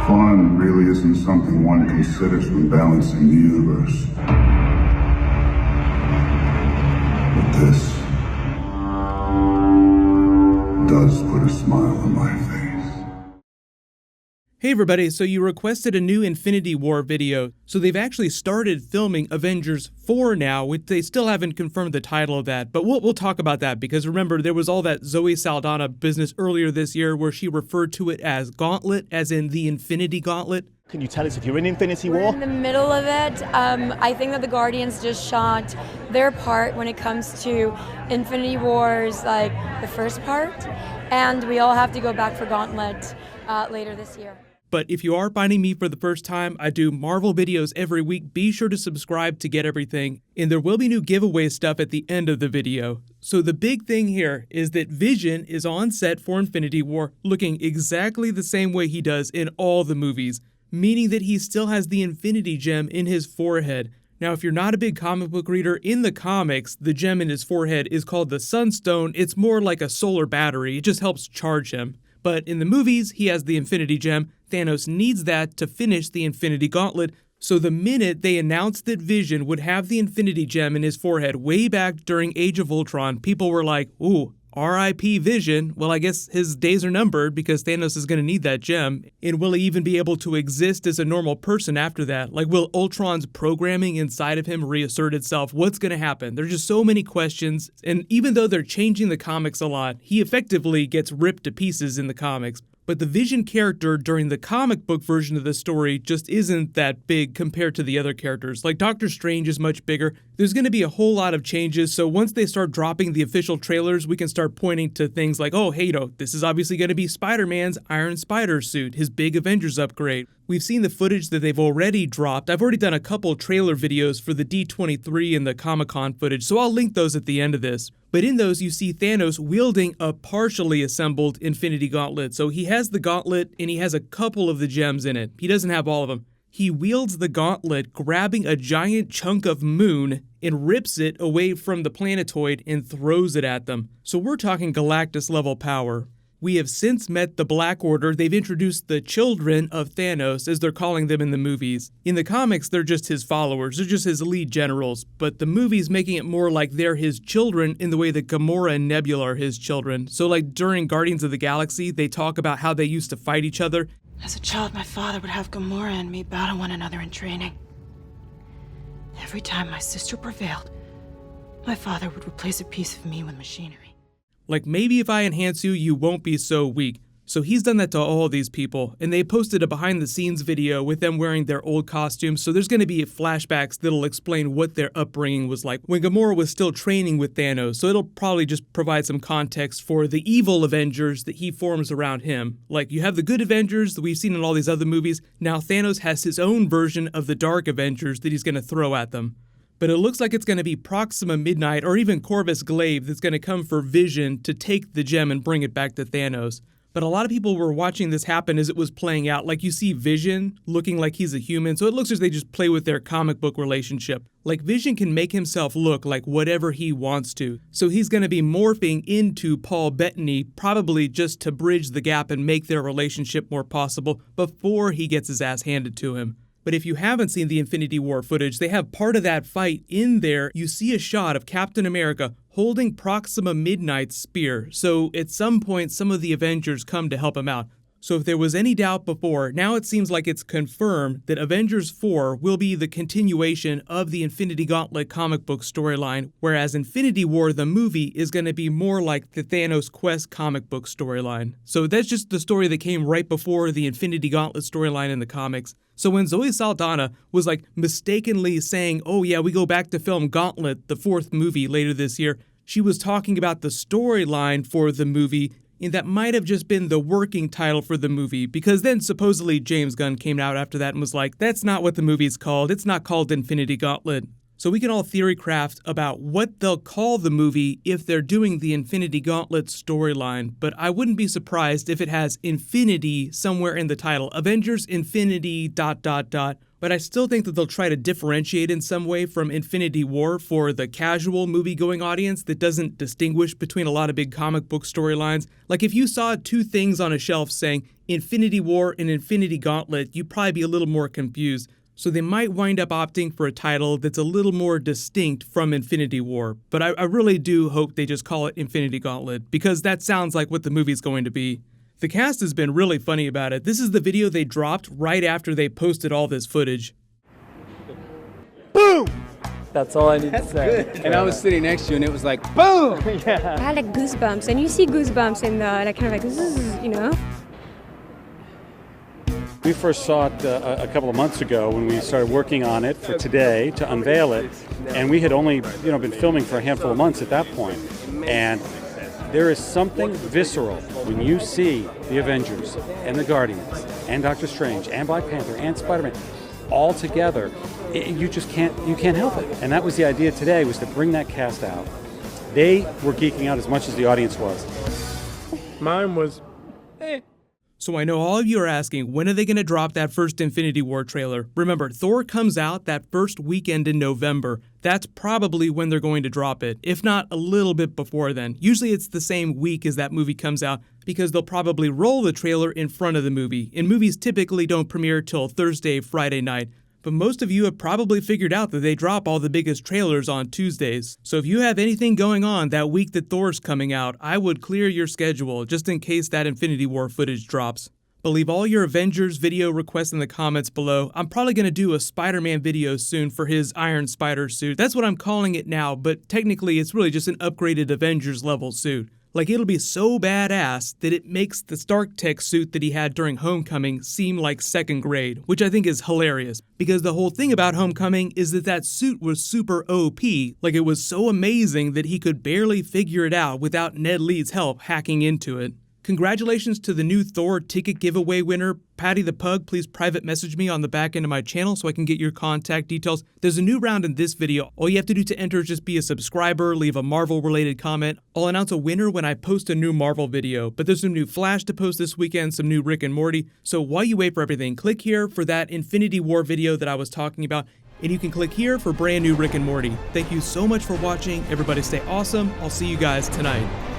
Fun really isn't something one considers when balancing the universe. But this does put a smile on my face. Hey everybody, so you requested a new Infinity War video, so they've actually started filming Avengers 4 now, which they still haven't confirmed the title of that, but we'll talk about that, because remember, there was all that Zoe Saldana business earlier this year where she referred to it as Gauntlet, as in the Infinity Gauntlet. Can you tell us if you're in Infinity War? We're in the middle of it. I think that the Guardians just shot their part when it comes to Infinity Wars, like the first part, and we all have to go back for Gauntlet later this year. But if you are finding me for the first time, I do Marvel videos every week. Be sure to subscribe to get everything. And there will be new giveaway stuff at the end of the video. So the big thing here is that Vision is on set for Infinity War looking exactly the same way he does in all the movies, meaning that he still has the Infinity Gem in his forehead. Now, if you're not a big comic book reader, in the comics, the gem in his forehead is called the Sunstone. It's more like a solar battery. It just helps charge him. But in the movies, he has the Infinity Gem. Thanos needs that to finish the Infinity Gauntlet. So the minute they announced that Vision would have the Infinity Gem in his forehead way back during Age of Ultron, people were like, ooh, R.I.P. Vision. Well, I guess his days are numbered because Thanos is going to need that gem. And will he even be able to exist as a normal person after that? Like, will Ultron's programming inside of him reassert itself? What's going to happen? There's just so many questions. And even though they're changing the comics a lot, he effectively gets ripped to pieces in the comics. But the Vision character during the comic book version of the story just isn't that big compared to the other characters. Like, Doctor Strange is much bigger. There's going to be a whole lot of changes, so once they start dropping the official trailers, we can start pointing to things like, oh, hey, this is obviously going to be Spider-Man's Iron Spider suit, his big Avengers upgrade. We've seen the footage that they've already dropped. I've already done a couple trailer videos for the D23 and the Comic-Con footage, so I'll link those at the end of this. But in those, you see Thanos wielding a partially assembled Infinity Gauntlet. So he has the gauntlet, and he has a couple of the gems in it. He doesn't have all of them. He wields the gauntlet, grabbing a giant chunk of moon, and rips it away from the planetoid and throws it at them. So we're talking Galactus-level power. We have since met the Black Order. They've introduced the children of Thanos, as they're calling them in the movies. In the comics, they're just his followers. They're just his lead generals. But the movie's making it more like they're his children in the way that Gamora and Nebula are his children. So like during Guardians of the Galaxy, they talk about how they used to fight each other. As a child, my father would have Gamora and me battle one another in training. Every time my sister prevailed, my father would replace a piece of me with machinery. Like, maybe if I enhance you, you won't be so weak. So he's done that to all these people, and they posted a behind-the-scenes video with them wearing their old costumes, so there's going to be flashbacks that'll explain what their upbringing was like when Gamora was still training with Thanos, so it'll probably just provide some context for the evil Avengers that he forms around him. Like, you have the good Avengers that we've seen in all these other movies, now Thanos has his own version of the Dark Avengers that he's going to throw at them. But it looks like it's going to be Proxima Midnight or even Corvus Glaive that's going to come for Vision to take the gem and bring it back to Thanos. But a lot of people were watching this happen as it was playing out. Like, you see Vision looking like he's a human, so it looks as they just play with their comic book relationship. Like, Vision can make himself look like whatever he wants to. So he's going to be morphing into Paul Bettany, probably just to bridge the gap and make their relationship more possible before he gets his ass handed to him. But if you haven't seen the Infinity War footage, they have part of that fight in there. You see a shot of Captain America holding Proxima Midnight's spear. So at some point, some of the Avengers come to help him out. So if there was any doubt before, now it seems like it's confirmed that Avengers 4 will be the continuation of the Infinity Gauntlet comic book storyline, whereas Infinity War, the movie, is going to be more like the Thanos Quest comic book storyline. So that's just the story that came right before the Infinity Gauntlet storyline in the comics. So when Zoe Saldana was like mistakenly saying, oh yeah, we go back to film Gauntlet, the fourth movie later this year, she was talking about the storyline for the movie, and that might have just been the working title for the movie, because then supposedly James Gunn came out after that and was like, that's not what the movie's called, it's not called Infinity Gauntlet. So we can all theory craft about what they'll call the movie if they're doing the Infinity Gauntlet storyline, but I wouldn't be surprised if it has Infinity somewhere in the title. Avengers Infinity ... but I still think that they'll try to differentiate in some way from Infinity War for the casual movie-going audience that doesn't distinguish between a lot of big comic book storylines. Like if you saw two things on a shelf saying Infinity War and Infinity Gauntlet, you'd probably be a little more confused. So they might wind up opting for a title that's a little more distinct from Infinity War. But I really do hope they just call it Infinity Gauntlet, because that sounds like what the movie's going to be. The cast has been really funny about it. This is the video they dropped right after they posted all this footage. Boom! That's all I need to say. Good. And I was sitting next to you and it was like, boom! Yeah. I had like goosebumps, and you see goosebumps in the like kind of like zzz, you know. We first saw it a couple of months ago when we started working on it for today to unveil it, and we had only been filming for a handful of months at that point. And there is something visceral when you see the Avengers and the Guardians and Doctor Strange and Black Panther and Spider-Man all together. You can't help it. And that was the idea today, was to bring that cast out. They were geeking out as much as the audience was. Mine was, So I know all of you are asking, when are they going to drop that first Infinity War trailer? Remember, Thor comes out that first weekend in November. That's probably when they're going to drop it, if not a little bit before then. Usually it's the same week as that movie comes out, because they'll probably roll the trailer in front of the movie. And movies typically don't premiere till Thursday, Friday night. But most of you have probably figured out that they drop all the biggest trailers on Tuesdays. So if you have anything going on that week that Thor's coming out, I would clear your schedule just in case that Infinity War footage drops. But leave all your Avengers video requests in the comments below. I'm probably going to do a Spider-Man video soon for his Iron Spider suit. That's what I'm calling it now, but technically it's really just an upgraded Avengers level suit. Like, it'll be so badass that it makes the Stark Tech suit that he had during Homecoming seem like second grade, which I think is hilarious, because the whole thing about Homecoming is that that suit was super OP, like it was so amazing that he could barely figure it out without Ned Lee's help hacking into it. Congratulations to the new Thor ticket giveaway winner. Patty the Pug, please private message me on the back end of my channel so I can get your contact details. There's a new round in this video. All you have to do to enter is just be a subscriber, leave a Marvel-related comment. I'll announce a winner when I post a new Marvel video. But there's some new Flash to post this weekend, some new Rick and Morty. So while you wait for everything, click here for that Infinity War video that I was talking about. And you can click here for brand new Rick and Morty. Thank you so much for watching. Everybody stay awesome. I'll see you guys tonight.